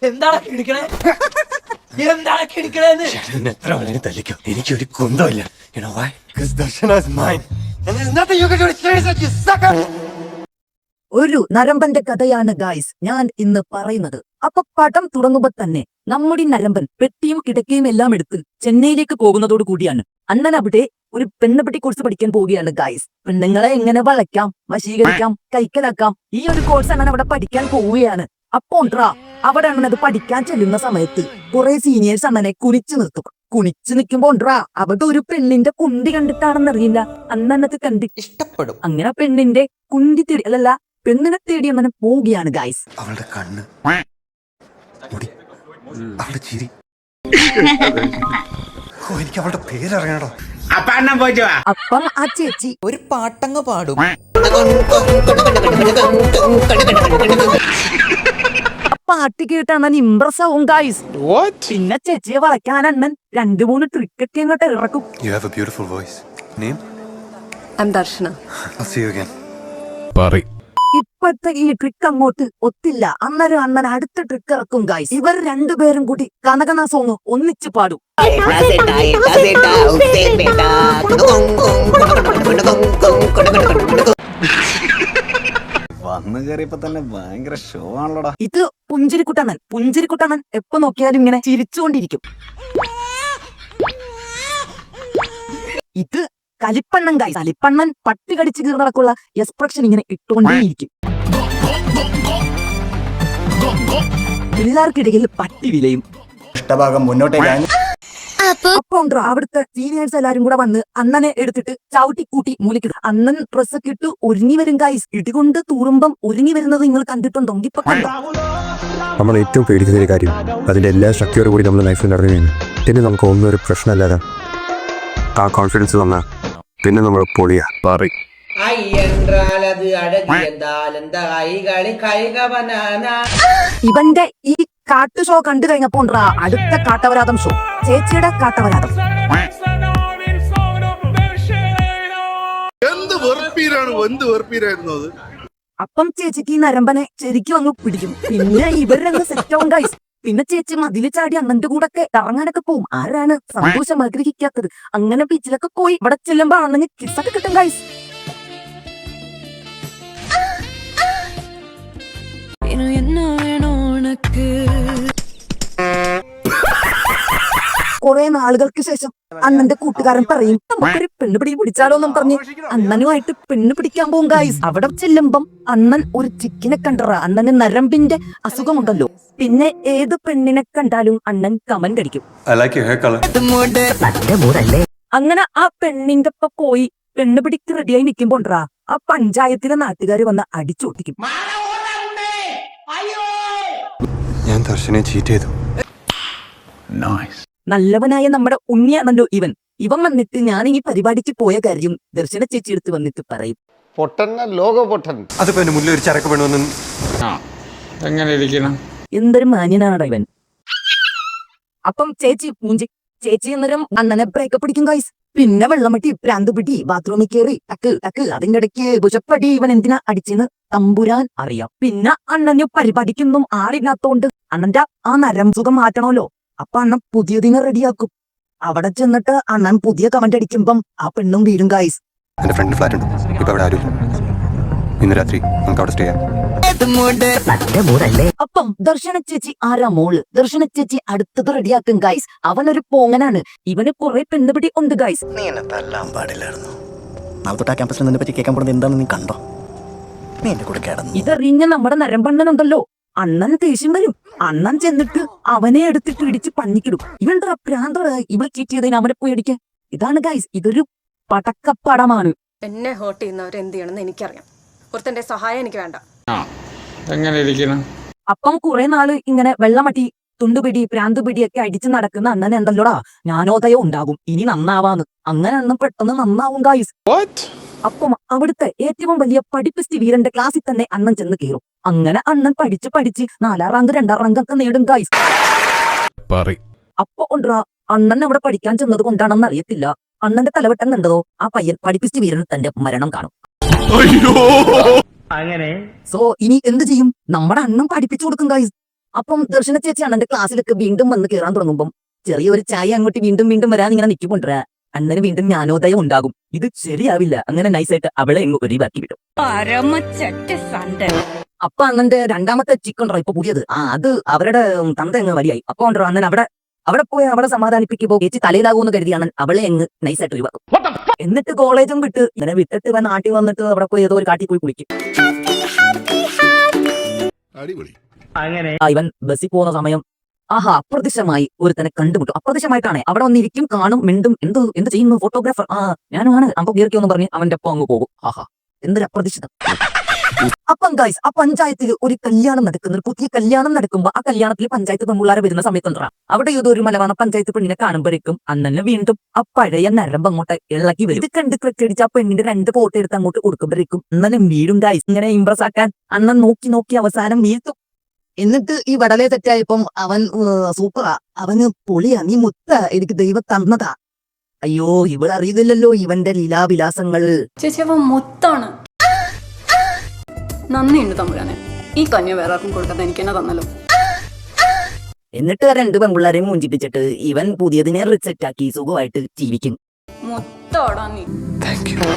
എന്താണ് കിടിക്കണേ? എന്താണ് കിടിക്കണേന്ന്? എത്ര വളരെ തല്ലിക്കോ, എനിക്കൊരു കുന്തമില്ല. You know why? Because Darshana is mine. And there's nothing you can do to change that, you sucker! ഒരു നരമ്പന്റെ കഥയാണ് ഗായ്സ് ഞാൻ ഇന്ന് പറയുന്നത്. അപ്പൊ പടം തുടങ്ങുമ്പോ തന്നെ നമ്മുടെ നരമ്പൻ പെട്ടിയും കിടക്കയും എല്ലാം എടുത്ത് ചെന്നൈയിലേക്ക് പോകുന്നതോട് കൂടിയാണ് അണ്ണൻ അവിടെ ഒരു പെണ്ണുപെട്ടി കോഴ്സ് പഠിക്കാൻ പോവുകയാണ് ഗായ്സ്. പെണ്ണുങ്ങളെ എങ്ങനെ വളയ്ക്കാം, വശീകരിക്കാം, കൈക്കലാക്കാം, ഈ ഒരു കോഴ്സ് അണ്ണൻ അവിടെ പഠിക്കാൻ പോവുകയാണ്. അപ്പോണ്ട്രാ അവിടെ അണ്ണൻ അത് പഠിക്കാൻ ചെല്ലുന്ന സമയത്ത് കുറെ സീനിയേഴ്സ് അണ്ണനെ കുനിച്ചു നിർത്തും. കുനിച്ചു നിൽക്കുമ്പോണ്ട്രാ അവിടെ ഒരു പെണ്ണിന്റെ കുണ്ടി കണ്ടിട്ടാണെന്നറിയില്ല അണ്ണനത് കണ്ടി ഇഷ്ടപ്പെടും. അങ്ങനെ പെണ്ണിന്റെ കുണ്ടി തേടി അല്ലല്ല പെണ്ണിനെ തേടി അങ്ങനെ പോവുകയാണ് ഗായ്സ്. അവളുടെ കണ്ണ്, മുടി, അവളുടെ ചിരി, എനിക്ക് അവളുടെ പേരറിയണോ. അപ്പം ആ ചേച്ചി ഒരു പാട്ടങ്ങ് പാടും. പാട്ട് കേട്ട് അണ്ണൻ ഇംപ്രസ് ആവും ഗായ്സ്. പിന്നെ ചേച്ചിയെ വളയ്ക്കാൻ അണ്ണൻ 2-3 ട്രിക്കൊക്കെ അങ്ങോട്ട് ഇറക്കും. You have a beautiful voice. Name? I'm Darshana. I'll see you again. ഇപ്പത്തെ ഈ ട്രിക്ക് അങ്ങോട്ട് ഒത്തില്ല. അന്നേരം അണ്ണൻ അടുത്ത ട്രിക്ക് ഇറക്കും ഗായ്സ്. ഇവർ രണ്ടുപേരും കൂടി കനകന സോങ് ഒന്നിച്ച് പാടും. വന്നു കയറിയപ്പോ തന്നെ ഭയങ്കര ഷോ ആണല്ലോടാ. ഇത് പുഞ്ചിരിക്കുട്ടണ്ണൻ എപ്പോ നോക്കിയാലും ഇങ്ങനെ ചിരിച്ചുകൊണ്ടിരിക്കും. ഇത് കലിപ്പണ്ണൻ ഗായ്സ്. കലിപ്പണ്ണൻ പട്ടി കടിച്ച് കീറടക്കുള്ള എക്സ്പ്രഷൻ ഇങ്ങനെ ഇട്ടുകൊണ്ടേയിരിക്കും. പിള്ളേർക്കിടയിൽ പട്ടി വിലയും. ഇഷ്ടഭാഗം മുന്നോട്ടേക്ക്. അപ്പൊ അവിടുത്തെ സീനിയേഴ്സ് എല്ലാരും കൂടെ വന്ന് അണ്ണനെ എടുത്തിട്ട് ചവിട്ടി കൂട്ടി മൂലക്കിടും. അണ്ണൻ ഡ്രസ്സൊക്കെ ഇട്ട് ഒരുങ്ങി വരും ഗായ്സ്. ഇടികൊണ്ട് തൂറുമ്പം ഒരുങ്ങി വരുന്നത് നിങ്ങൾ കണ്ടിട്ടുണ്ടോ? ഇപ്പൊ കണ്ടോ? നമ്മൾ ഏറ്റവും പേടിക്കുന്ന ഒരു കാര്യം അതിന്റെ എല്ലാ ശക്തിയോടും കൂടി നമ്മൾ ലൈഫിൽ നടന്നു പിന്നെ നമുക്ക് ഒന്നും ഒരു പ്രശ്നമല്ലാതെ ആ കോൺഫിഡൻസ് തന്ന പിന്നെ നമ്മൾ പൊളിയാ പാറി. ഇവന്റെ ഈ കാട്ടു ഷോ കണ്ടു കഴിഞ്ഞപ്പോ അടുത്ത കാട്ടവരാതം ഷോ, ചേച്ചിയുടെ കാട്ടവരാതം. അപ്പം ചേച്ചിക്ക് ഈ നരമ്പനെ ശരിക്കും അങ്ങ് പിടിക്കും. പിന്നെ ഇവരങ്ങ് സെറ്റ് ആവും ഗൈസ്. പിന്നെ ചേച്ചി മതില് ചാടി അണ്ണന്റെ കൂടെ ഒക്കെ ഇറങ്ങാനൊക്കെ പോവും. ആരാണ് സന്തോഷം ആഗ്രഹിക്കാത്തത്? അങ്ങനെ ബീച്ചിലൊക്കെ പോയി ഇവിടെ ചെല്ലുമ്പോ അണ്ണന് കിസ്സൊക്കെ കിട്ടും ഗൈസ്. കുറെ നാളുകൾക്ക് ശേഷം അണ്ണന്റെ കൂട്ടുകാരൻ പറയും നമുക്കൊരു പെണ്ണുപിടി പിടിച്ചാലോ എന്നും പറഞ്ഞ് അണ്ണനുമായിട്ട് പെണ്ണ് പിടിക്കാൻ പോകും ഗായ്സ്. അവിടെ ചെല്ലുമ്പം അണ്ണൻ ഒരു ചിക്കിനെ കണ്ടറ. അണ്ണന് നരമ്പിന്റെ അസുഖമുണ്ടല്ലോ. പിന്നെ ഏത് പെണ്ണിനെ കണ്ടാലും അണ്ണൻ കമന്റ് അടിക്കും. അങ്ങനെ ആ പെണ്ണിന്റെ ഒപ്പം പോയി പെണ്ണ് പിടിക്ക് റെഡിയായി നിൽക്കുമ്പോണ്ടാ ആ പഞ്ചായത്തിലെ നാട്ടുകാര് വന്ന് അടിച്ചോട്ടിക്കും. ഞാൻ ദർശനെ ചീറ്റ് ചെയ്തു. നല്ലവനായ നമ്മുടെ ഉണ്ണിയാണല്ലോ ഇവൻ. ഇവൻ വന്നിട്ട് ഞാൻ ഈ പരിപാടിക്ക് പോയ കാര്യം ദർശന ചേച്ചി എടുത്ത് വന്നിട്ട് പറയും. അതിപ്പോ എന്റെ മുന്നിൽ ഒരു ചരക്ക് വേണമെന്ന് എന്തൊരു മാന്യനാണ് ഇവൻ. അപ്പം ചേച്ചി എന്നേരം അണ്ണനെ ബ്രേക്കപ്പ് പിടിക്കും ഗൈസ്. പിന്നെ വെള്ളമട്ടി, പ്രാന്തുപിടി, ബാത്റൂമിൽ കയറി ടക്ക് അതിന്റെ ഇടയ്ക്ക് ഭുജപ്പടി. ഇവൻ എന്തിനാ അടിച്ചെന്ന് തമ്പുരാൻ അറിയാം. പിന്നെ അണ്ണന് പരിപാടിക്കൊന്നും ആളില്ലാത്തോണ്ട് അണ്ണന്റെ ആ നരംസുഖം മാറ്റണമല്ലോ. അപ്പൊ അണ്ണൻ പുതിയതിനെ റെഡിയാക്കും. അവിടെ ചെന്നിട്ട് അണ്ണൻ പുതിയ കമന്റ് അടിക്കുമ്പം ആ പെണ്ണും വീരും ഗായ്സ്. എന്റെ ഫ്രണ്ട് ഫ്ലാറ്റ് ഉണ്ട്, ഇപ്പൊ അവിടെ ആരും. ഇന്ന് രാത്രി നമുക്ക് അവിടെ സ്റ്റേ ചെയ്യാം. അപ്പം ദർശന ചേച്ചി ആരാ മോള്? ദർശന ചേച്ചി അടുത്തത് റെഡിയാക്കും ഗായ്സ്. അവനൊരു പോങ്ങനാണ്. ഇവന് കുറെ പെണ്ണുപിടി ഉണ്ട് ഗായ്സ്. നീ എന്നെ തല്ലാൻ പാടില്ലായിരുന്നു. നാളെ തൊട്ട് ആ ക്യാമ്പസിൽ നിന്നെ പറ്റി കേൾക്കാൻ പോകുന്നത് എന്താണെന്ന് നീ കണ്ടോ? നീ എന്റെ കൂടെ കിടന്നു. ഇതറിഞ്ഞ നമ്മുടെ നരമ്പണ്ണനുണ്ടല്ലോ, അണ്ണൻ ദേഷ്യം വരും. അണ്ണൻ ചെന്നിട്ട് അവനെ എടുത്തിട്ട് ഇടിച്ച് പഞ്ഞിക്കിടും. ഇവന്റെ പ്രാന്തറ ഇവൾ ചീറ്റ് ചെയ്തതിന് അവനെ പോയി അടിക്കാൻ. ഇതാണ് ഗൈസ്, ഇതൊരു പടക്കപ്പടമാണ്. എന്നെ ഹേർട്ട് ചെയ്യുന്നവർ എന്ത് ചെയ്യണമെന്ന് എനിക്കറിയാം. ഒരുത്തന്റെ സഹായം എനിക്ക് വേണ്ട. അപ്പം കുറെ നാള് ഇങ്ങനെ വെള്ളമട്ടി, തുണ്ടുപിടി, പ്രാന്തുപിടിയൊക്കെ അടിച്ച് നടക്കുന്ന അണ്ണൻ എന്തല്ലോടാ ജ്ഞാനോദയം ഉണ്ടാകും. ഇനി നന്നാവാന്ന്. അങ്ങനെ അണ്ണൻ പെട്ടെന്ന് നന്നാവും ഗൈസ്. അപ്പം അവിടുത്തെ ഏറ്റവും വലിയ പഠിപ്പിസ്റ്റ് വീരന്റെ ക്ലാസ്സിൽ തന്നെ അണ്ണൻ ചെന്ന് കയറും. അങ്ങനെ അണ്ണൻ പഠിച്ച് 4ാം റാങ്ക് 2ാം റാങ്ക് ഒക്കെ നേടും ഗൈസ്. അപ്പൊ കൊണ്ടാ അണ്ണൻ അവിടെ പഠിക്കാൻ ചെന്നത് കൊണ്ടാണെന്ന് അറിയത്തില്ല, അണ്ണന്റെ തലവട്ടം കണ്ടതോ ആ പയ്യൻ പഠിപ്പിസ്റ്റ് വീരന് തന്റെ മരണം കാണും. സോ ഇനി എന്ത് ചെയ്യും? നമ്മുടെ അണ്ണൻ പഠിപ്പിച്ചു കൊടുക്കും ഗൈസ്. അപ്പം ദർശന ചേച്ചി അണ്ണന്റെ ക്ലാസ്സിലൊക്കെ വീണ്ടും വന്ന് കയറാൻ തുടങ്ങുമ്പം ചെറിയൊരു ചായ അങ്ങോട്ട് വീണ്ടും വീണ്ടും വരാൻ ഇങ്ങനെ നിൽക്കൊണ്ടിരാ. അണ്ണന് വീണ്ടും ജ്ഞാനോദയം ഉണ്ടാകും. ഇത് ശരിയാവില്ല. അങ്ങനെ നൈസായിട്ട് അവളെ എങ്ങ് ഒഴിവാക്കി വിടും. അപ്പൊ അണ്ണന്റെ രണ്ടാമത്തെ ചിക്കൻ ഉണ്ടോ ഇപ്പൊ പുതിയത്, അത് അവരുടെ തന്ത അങ്ങ് വലിയായി. അപ്പൊ ഉണ്ടോ അണ്ണൻ അവിടെ പോയി അവളെ സമാധാനിപ്പിക്കുമ്പോ ചേച്ചി തലയിലാകുമെന്ന് കരുതിയാണ് അവളെ അങ്ങ് നൈസായിട്ട് ഒഴിവാക്കും. എന്നിട്ട് കോളേജും വിട്ട് ഇങ്ങനെ വിട്ടിട്ട് ഇവൻ നാട്ടിൽ വന്നിട്ട് അവിടെ പോയി ഏതോ ഒരു കാട്ടിൽ പോയി കുളിക്കും. ഇവൻ ബസ്സിൽ പോകുന്ന സമയം അപ്രത്യക്ഷമായി ഒരുത്തനെ കണ്ടുമുട്ടും. അപ്രത്യക്ഷമായിട്ടാണ് അവിടെ വന്നിരിക്കും, കാണും, മിണ്ടും, എന്ത് ചെയ്യുന്നു ഫോട്ടോഗ്രാഫർ, ഞാനാണ് അപ്പൊ കീർക്കിയൊന്നും പറഞ്ഞ് അവന്റെ ഒപ്പം അങ്ങ് പോകും. എന്തൊരു അപ്രതീക്ഷിതം. അപ്പം ഗൈസ്, ആ പഞ്ചായത്തിൽ ഒരു കല്യാണം നടക്കുന്ന ഒരു പുതിയ കല്യാണം നടക്കുമ്പോ ആ കല്യാണത്തിൽ പഞ്ചായത്ത് പെൺപിള്ളാരെ വരുന്ന സമയത്തുണ്ടാ അവിടെ ഏതൊരു മലവാണ പഞ്ചായത്ത് പെണ്ണിനെ കാണുമ്പോഴേക്കും അണ്ണന് വീണ്ടും ആ പഴയ നരമ്പ് അങ്ങോട്ട് ഇളക്കി വരും. ഇത് കണ്ട് ക്രിക്കടിച്ച് ആ പെണ്ണിന്റെ 2 ഫോട്ടോ എടുത്ത് അങ്ങോട്ട് കൊടുക്കുമ്പോഴേക്കും അണ്ണനും വീടും ഗൈസ് ഇങ്ങനെ ഇംപ്രസ് ആക്കാൻ അണ്ണൻ നോക്കി അവസാനം വീഴ്ത്തും. എന്നിട്ട് ഈ വടലേ തെറ്റായപ്പം അവൻ സൂപ്പറാ, അവന് പൊളിയാ, നീ മുത്ത, എനിക്ക് ദൈവം തന്നതാ. അയ്യോ ഇവളറിയുന്നില്ലല്ലോ ഇവന്റെ ലീലാവിലാസങ്ങൾ. ചേച്ചി അവൻ മൊത്താണ്. നന്ദിയുണ്ട് തമ്പുരാനെ, ഈ കന്യ വേറെ ആർക്കും കൊടുക്കാതെ എനിക്ക് തന്നെ തന്നല്ലോ. എന്നിട്ട് 2 പെൺപിള്ളേരെയും മുഞ്ചിപ്പിച്ചിട്ട് ഇവൻ പുതിയതിനെ റിസെറ്റ് ആക്കി സുഖമായിട്ട് ജീവിക്കും. മൊത്തോടാ നീ. Thank you.